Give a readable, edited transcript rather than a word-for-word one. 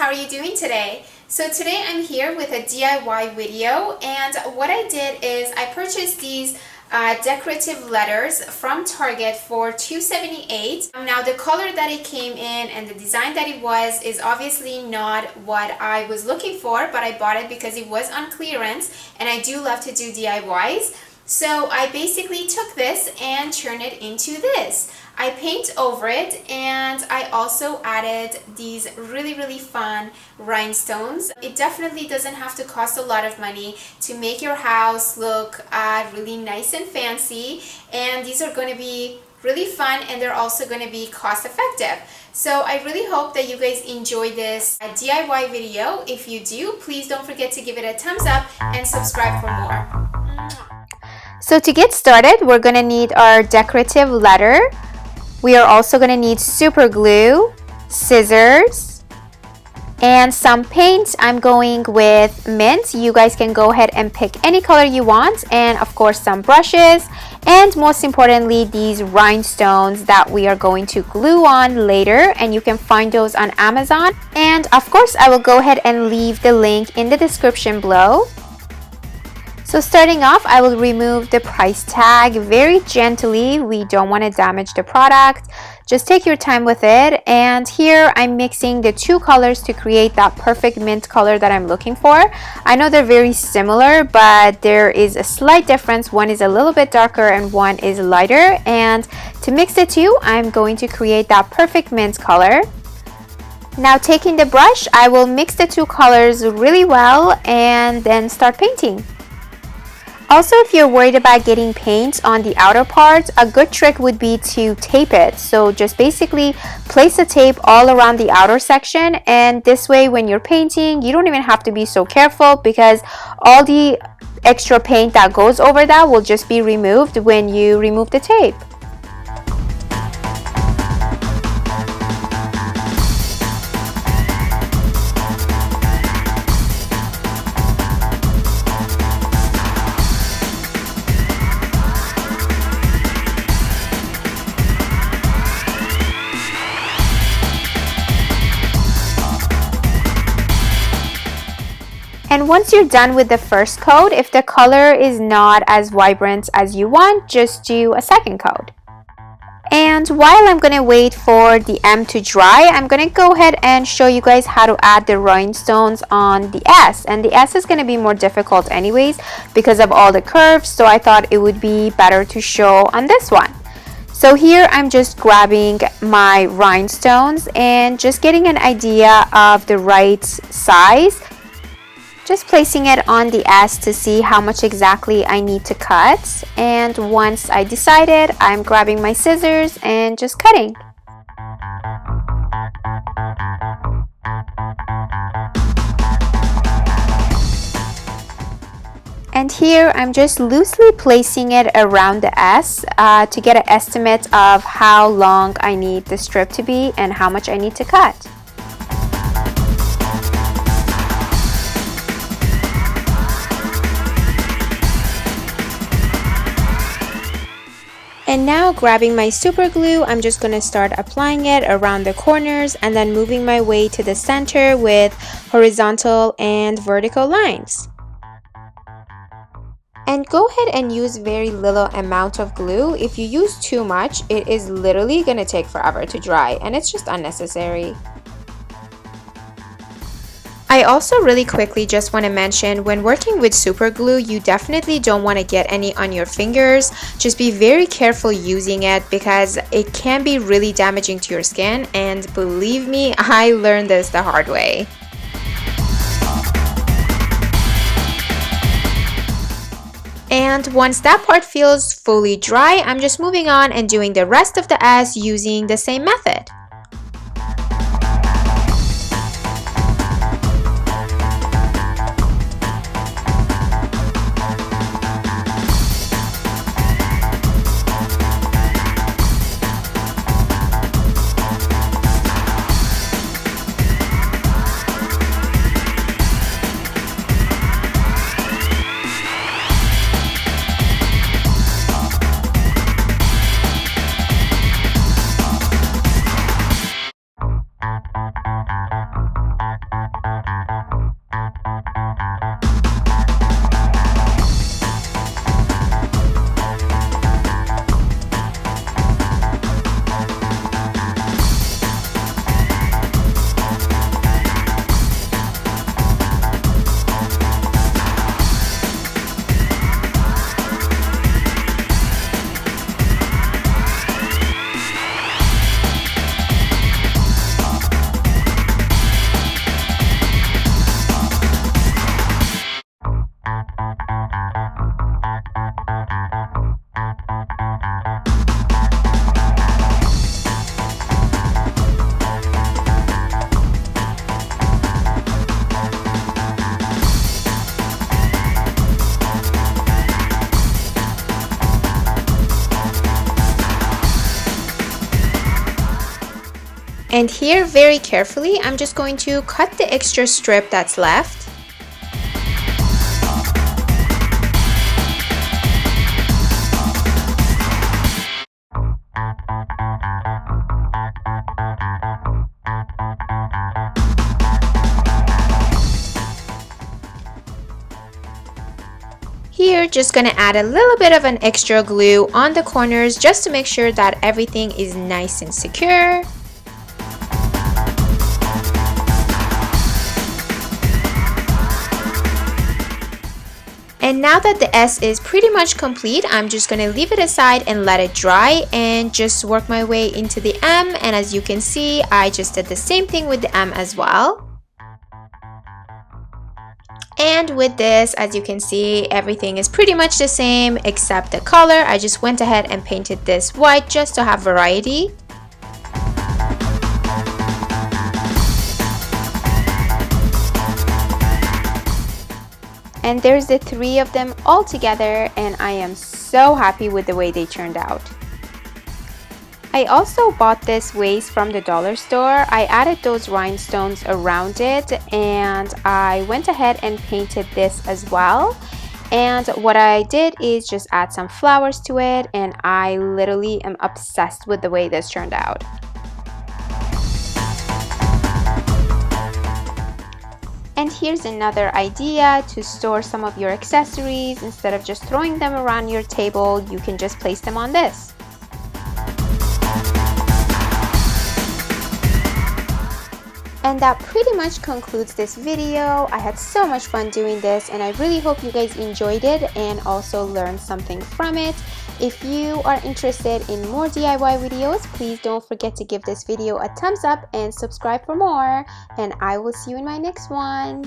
how are you doing today? So today I'm here with a DIY video, and what I did is I purchased these decorative letters from Target for $2.78. Now the color that it came in and the design that it was is obviously not what I was looking for, but I bought it because it was on clearance and I do love to do DIYs. So I basically took this and turned it into this. I paint over it, and I also added these really fun rhinestones. It definitely doesn't have to cost a lot of money to make your house look really nice and fancy, and these are going to be really fun, and they're also going to be cost effective. So I really hope that you guys enjoy this DIY video. If you do, please don't forget to give it a thumbs up and subscribe for more. So to get started, we're going to need our decorative letter. We are also going to need super glue, scissors, and some paint. I'm going with mint. You guys can go ahead and pick any color you want, and of course some brushes, and most importantly these rhinestones that we are going to glue on later, and you can find those on Amazon. And of course I will go ahead and leave the link in the description below. So starting off, I will remove the price tag very gently. We don't want to damage the product. Just take your time with it. And here I'm mixing the two colors to create that perfect mint color that I'm looking for. I know they're very similar, but there is a slight difference. One is a little bit darker and one is lighter. And to mix the two, I'm going to create that perfect mint color. Now taking the brush, I will mix the two colors really well and then start painting. Also, if you're worried about getting paint on the outer parts, a good trick would be to tape it. So just basically place the tape all around the outer section, and this way when you're painting, you don't even have to be so careful because all the extra paint that goes over that will just be removed when you remove the tape. And once you're done with the first coat, if the color is not as vibrant as you want, just do a second coat. And while I'm going to wait for the M to dry, I'm going to go ahead and show you guys how to add the rhinestones on the S. And the S is going to be more difficult anyways because of all the curves, so I thought it would be better to show on this one. So here I'm just grabbing my rhinestones and just getting an idea of the right size. Just placing it on the S to see how much exactly I need to cut. And once I decided, I'm grabbing my scissors and just cutting. And here I'm just loosely placing it around the S to get an estimate of how long I need the strip to be and how much I need to cut. And now grabbing my super glue, I'm just going to start applying it around the corners and then moving my way to the center with horizontal and vertical lines. And go ahead and use very little amount of glue. If you use too much, it is literally going to take forever to dry, and it's just unnecessary. I also really quickly just want to mention, when working with super glue, you definitely don't want to get any on your fingers. Just be very careful using it because it can be really damaging to your skin, and believe me, I learned this the hard way. And once that part feels fully dry, I'm just moving on and doing the rest of the S using the same method. And here, very carefully, I'm just going to cut the extra strip that's left. Here, just gonna add a little bit of an extra glue on the corners just to make sure that everything is nice and secure. And now that the S is pretty much complete, I'm just gonna leave it aside and let it dry and just work my way into the M. And as you can see, I just did the same thing with the M as well. And with this, as you can see, everything is pretty much the same except the color. I just went ahead and painted this white just to have variety. And there's the three of them all together, and I am so happy with the way they turned out. I also bought this vase from the dollar store. I added those rhinestones around it, and I went ahead and painted this as well. And what I did is just add some flowers to it, and I literally am obsessed with the way this turned out. And here's another idea to store some of your accessories. Instead of just throwing them around your table, you can just place them on this. And that pretty much concludes this video. I had so much fun doing this, and I really hope you guys enjoyed it and also learned something from it. If you are interested in more DIY videos, please don't forget to give this video a thumbs up and subscribe for more. And I will see you in my next one.